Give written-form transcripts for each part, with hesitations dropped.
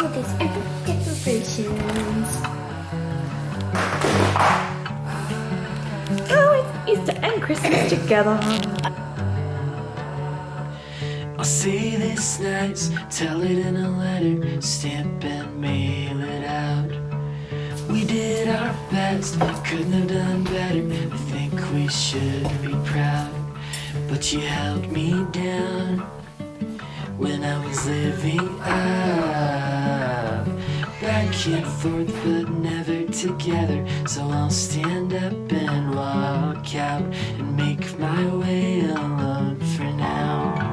all these decorations. Oh, it's Easter and Christmas together. I'll say this nice, tell it in a letter, stamp and mail it out. We did our best, couldn't have done better. I think we should be proud. But you held me down when I was living up. Back and forth but never together. So I'll stand up and walk out and make my way alone for now.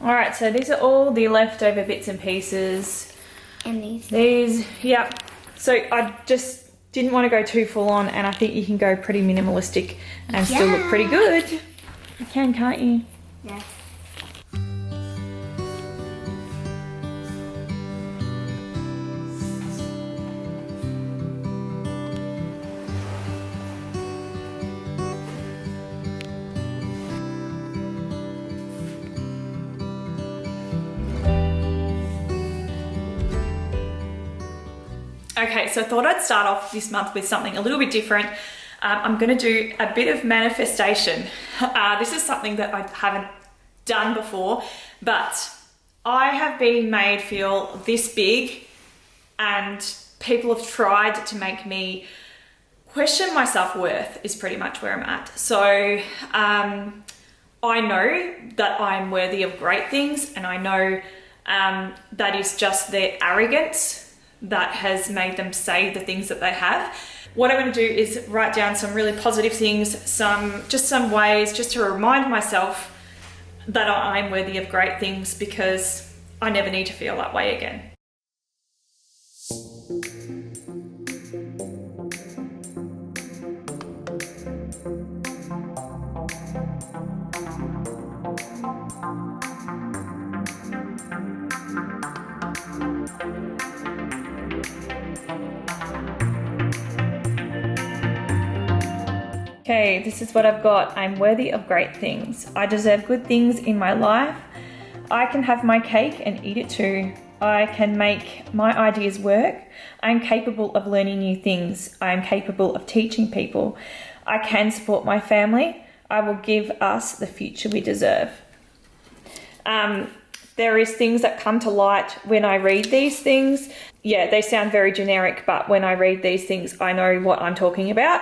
Alright, so these are all the leftover bits and pieces. And these. These, yeah. So I just didn't want to go too full on, and I think you can go pretty minimalistic and still look pretty good. You can, can't you? Yes. Okay, so I thought I'd start off this month with something a little bit different. I'm going to do a bit of manifestation. This is something that I haven't done before, but I have been made feel this big, and people have tried to make me question my self-worth is pretty much where I'm at. So I know that I'm worthy of great things, and I know that is just their arrogance that has made them say the things that they have. What I'm going to do is write down some really positive things, some ways just to remind myself that I'm worthy of great things, because I never need to feel that way again. Okay, this is what I've got. I'm worthy of great things. I deserve good things in my life. I can have my cake and eat it too. I can make my ideas work. I am capable of learning new things. I am capable of teaching people. I can support my family. I will give us the future we deserve. There is things that come to light when I read these things. Yeah, they sound very generic, but when I read these things, I know what I'm talking about.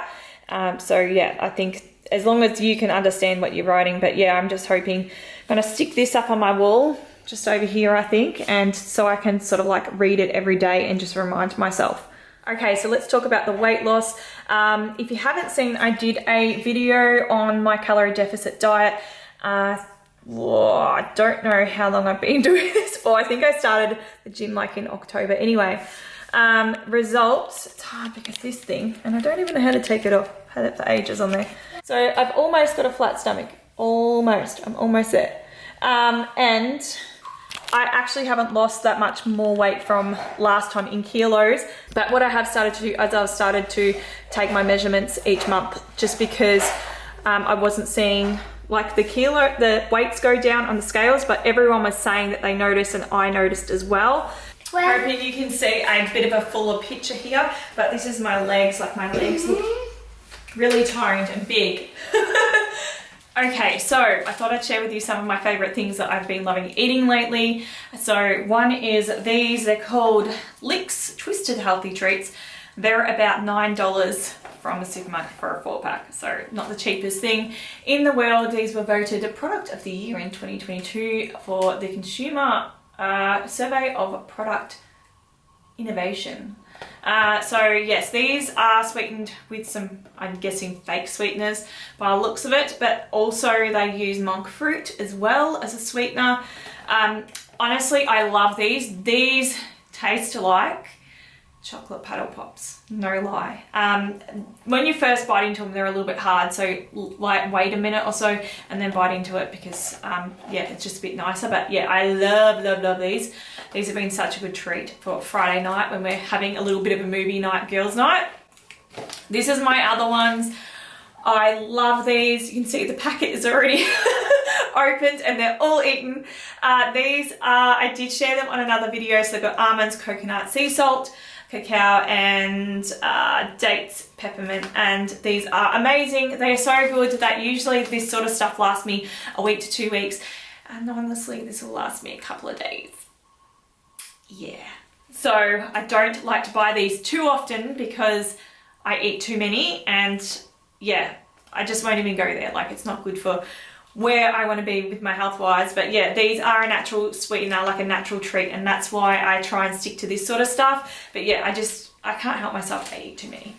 So yeah, I think as long as you can understand what you're writing, but yeah, I'm just hoping I'm going to stick this up on my wall just over here, I think, and so I can sort of like read it every day and just remind myself. Okay, so let's talk about the weight loss. If you haven't seen, I did a video on my calorie deficit diet. I don't know how long I've been doing this for. I think I started the gym like in October. Anyway, results, it's hard because this thing, and I don't even know how to take it off. I've had it for ages on there. So I've almost got a flat stomach. Almost. I'm almost there. And I actually haven't lost that much more weight from last time in kilos. But what I have started to do is I've started to take my measurements each month, just because I wasn't seeing like the weights go down on the scales, but everyone was saying that they noticed, and I noticed as well. Hoping you can see a bit of a fuller picture here, but this is my legs. Like my legs look really toned and big. Okay, so I thought I'd share with you some of my favorite things that I've been loving eating lately. So one is these, they're called Licks Twisted Healthy Treats. They're about $9 from the supermarket for a 4-pack, so not the cheapest thing in the world. These were voted Product of the Year in 2022 for the Consumer Survey of Product Innovation. So yes, these are sweetened with some, I'm guessing, fake sweeteners by the looks of it, but also they use monk fruit as well as a sweetener. Honestly, I love these. These taste like chocolate paddle pops, no lie. When you first bite into them, they're a little bit hard, so like wait a minute or so and then bite into it, because yeah, it's just a bit nicer. But yeah, I love these. These have been such a good treat for Friday night when we're having a little bit of a movie night, girls night. This is my other ones. I love these. You can see the packet is already opened and they're all eaten. These are, I did share them on another video. So they've got almonds, coconut, sea salt, cacao, and dates, peppermint, and these are amazing. They are so good that usually this sort of stuff lasts me a week to 2 weeks, and honestly this will last me a couple of days. Yeah, so I don't like to buy these too often because I eat too many, and yeah, I just won't even go there. Like, it's not good for where I want to be with my health wise. But yeah, these are a natural sweetener, like a natural treat, and that's why I try and stick to this sort of stuff. But yeah, I can't help myself, I eat too many.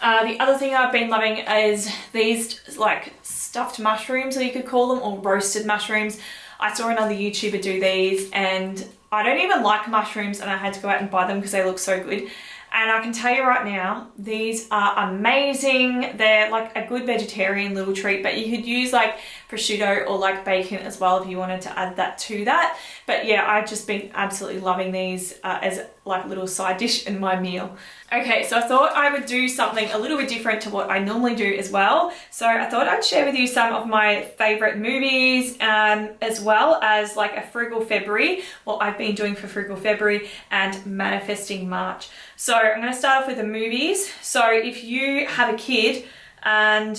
The other thing I've been loving is these like stuffed mushrooms, or you could call them, or roasted mushrooms. I saw another YouTuber do these, and I don't even like mushrooms, and I had to go out and buy them because they look so good. And I can tell you right now, these are amazing. They're like a good vegetarian little treat, but you could use like prosciutto or like bacon as well if you wanted to add that to that. But yeah, I've just been absolutely loving these as like a little side dish in my meal. Okay, so I thought I would do something a little bit different to what I normally do as well. So I thought I'd share with you some of my favorite movies, as well as like a frugal February, what I've been doing for frugal February, and manifesting March. So I'm going to start off with the movies. So if you have a kid and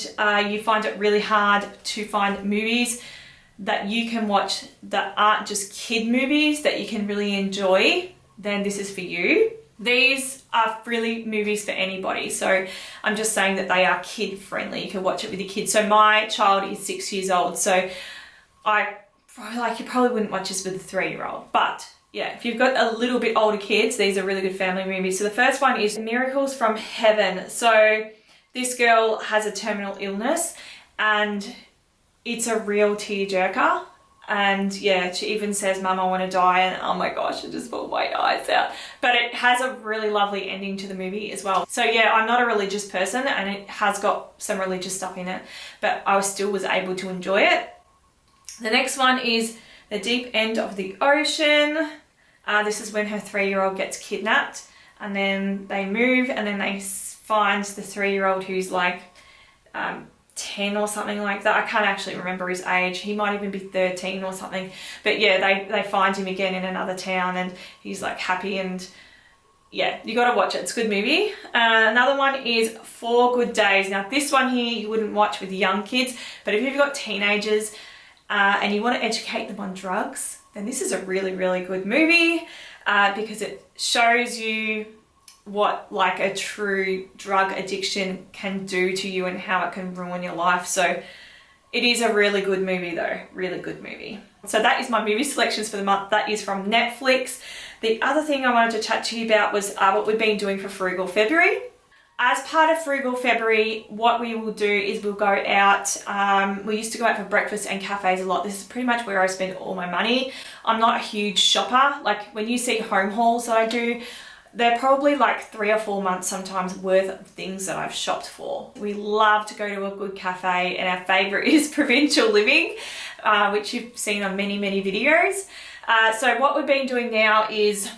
you find it really hard to find movies that you can watch that aren't just kid movies that you can really enjoy, then this is for you. These are really movies for anybody. So I'm just saying that they are kid friendly. You can watch it with your kids. So my child is 6 years old. So you probably wouldn't watch this with a 3-year-old, but yeah, if you've got a little bit older kids, these are really good family movies. So the first one is Miracles from Heaven. So this girl has a terminal illness, and it's a real tearjerker. And yeah, she even says, "Mum, I want to die," and oh my gosh, it just pulled my eyes out. But it has a really lovely ending to the movie as well. So yeah, I'm not a religious person, and it has got some religious stuff in it, but I still was able to enjoy it. The next one is The Deep End of the Ocean. This is when her 3-year-old gets kidnapped, and then they move, and then they find the 3-year-old who's like 10 or something like that. I can't actually remember his age. He might even be 13 or something. But yeah, they find him again in another town, and he's like happy, and yeah, you got to watch it. It's a good movie. Another one is 4 Good Days. Now this one here you wouldn't watch with young kids, but if you've got teenagers and you want to educate them on drugs, then this is a really, really good movie because it shows you what like a true drug addiction can do to you and how it can ruin your life. So it is a really good movie though, really good movie. So that is my movie selections for the month. That is from Netflix. The other thing I wanted to chat to you about was what we've been doing for Frugal February. As part of Frugal February, what we will do is we'll go out. We used to go out for breakfast and cafes a lot. This is pretty much where I spend all my money. I'm not a huge shopper. Like when you see home hauls that I do, they're probably like 3 or 4 months sometimes worth of things that I've shopped for. We love to go to a good cafe, and our favorite is Provincial Living, which you've seen on many, many videos. So what we've been doing now is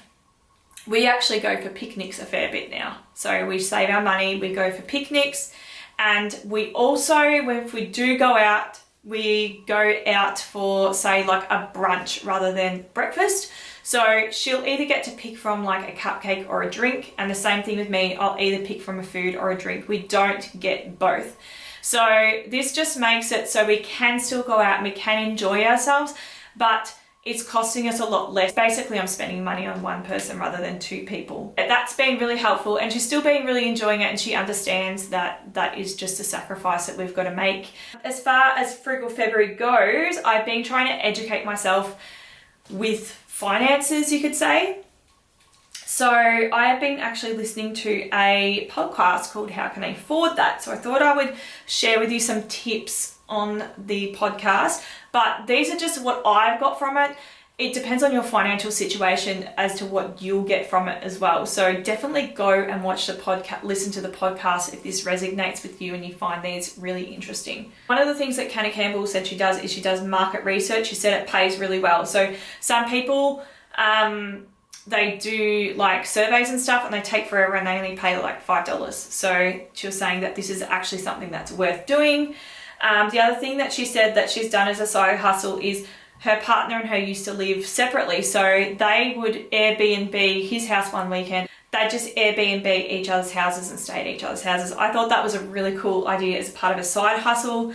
we actually go for picnics a fair bit now. So we save our money, we go for picnics, and we also, if we do go out, we go out for say like a brunch rather than breakfast. So she'll either get to pick from like a cupcake or a drink, and the same thing with me, I'll either pick from a food or a drink. We don't get both. So this just makes it so we can still go out and we can enjoy ourselves, but it's costing us a lot less. Basically, I'm spending money on one person rather than 2 people. That's been really helpful, and she's still been really enjoying it, and she understands that that is just a sacrifice that we've got to make. As far as Frugal February goes, I've been trying to educate myself with finances, you could say. So I have been actually listening to a podcast called How Can I Afford That? So I thought I would share with you some tips on the podcast, but these are just what I've got from it. It depends on your financial situation as to what you'll get from it as well. So definitely go and watch the podcast, listen to the podcast if this resonates with you and you find these really interesting. One of the things that Canna Campbell said she does market research. She said it pays really well. So some people they do like surveys and stuff, and they take forever, and they only pay like $5. So she was saying that this is actually something that's worth doing. The other thing that she said that she's done as a side hustle is her partner and her used to live separately. So they would Airbnb his house one weekend. They'd just Airbnb each other's houses and stay at each other's houses. I thought that was a really cool idea as part of a side hustle.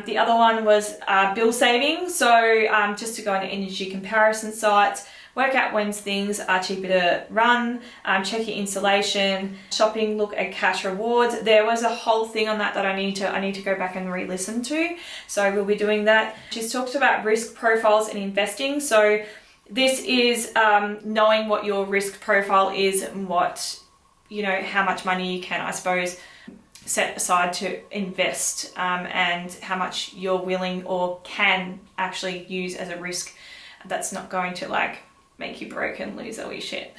The other one was bill saving. So just to go on energy comparison sites, work out when things are cheaper to run, check your insulation, shopping, look at cash rewards. There was a whole thing on that I need to go back and re-listen to. So we'll be doing that. She's talked about risk profiles and investing. So this is knowing what your risk profile is and what, you know, how much money you can, I suppose, set aside to invest, and how much you're willing or can actually use as a risk that's not going to like make you broke and lose all your shit.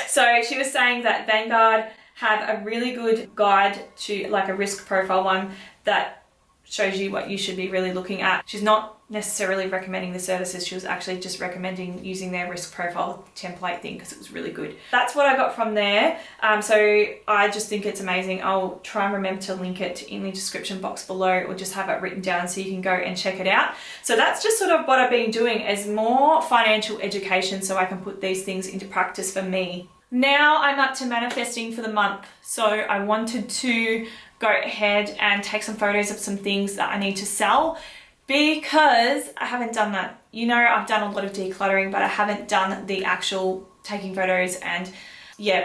So she was saying that Vanguard have a really good guide to like a risk profile one that shows you what you should be really looking at. She's not necessarily recommending the services, she was actually just recommending using their risk profile template thing because it was really good. That's what I got from there. So I just think it's amazing. I'll try and remember to link it in the description box below, or just have it written down so you can go and check it out. So that's just sort of what I've been doing as more financial education so I can put these things into practice for me. Now I'm up to manifesting for the month. So I wanted to go ahead and take some photos of some things that I need to sell, because I haven't done that. You know, I've done a lot of decluttering, but I haven't done the actual taking photos and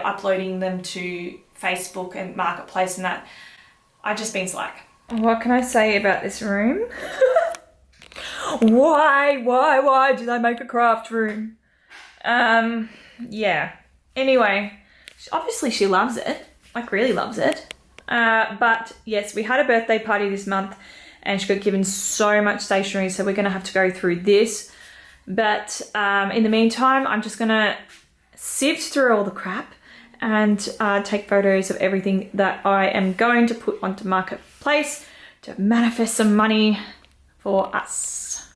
uploading them to Facebook and Marketplace and that. I've just been slack. What can I say about this room? Why did I make a craft room? Yeah. Anyway, obviously she loves it, like really loves it. But yes, we had a birthday party this month and she got given so much stationery, so we're going to have to go through this. But in the meantime, I'm just going to sift through all the crap and take photos of everything that I am going to put onto Marketplace to manifest some money for us.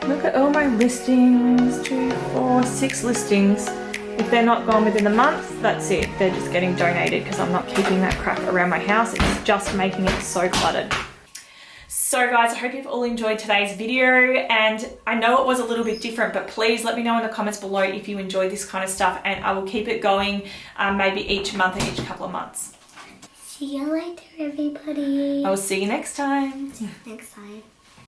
Look at all my listings, 2, 4, 6 listings. If they're not gone within the month, that's it. They're just getting donated because I'm not keeping that crap around my house. It's just making it so cluttered. So guys, I hope you've all enjoyed today's video, and I know it was a little bit different, but please let me know in the comments below if you enjoy this kind of stuff, and I will keep it going maybe each month or each couple of months. See you later, everybody. I will see you next time. Next time.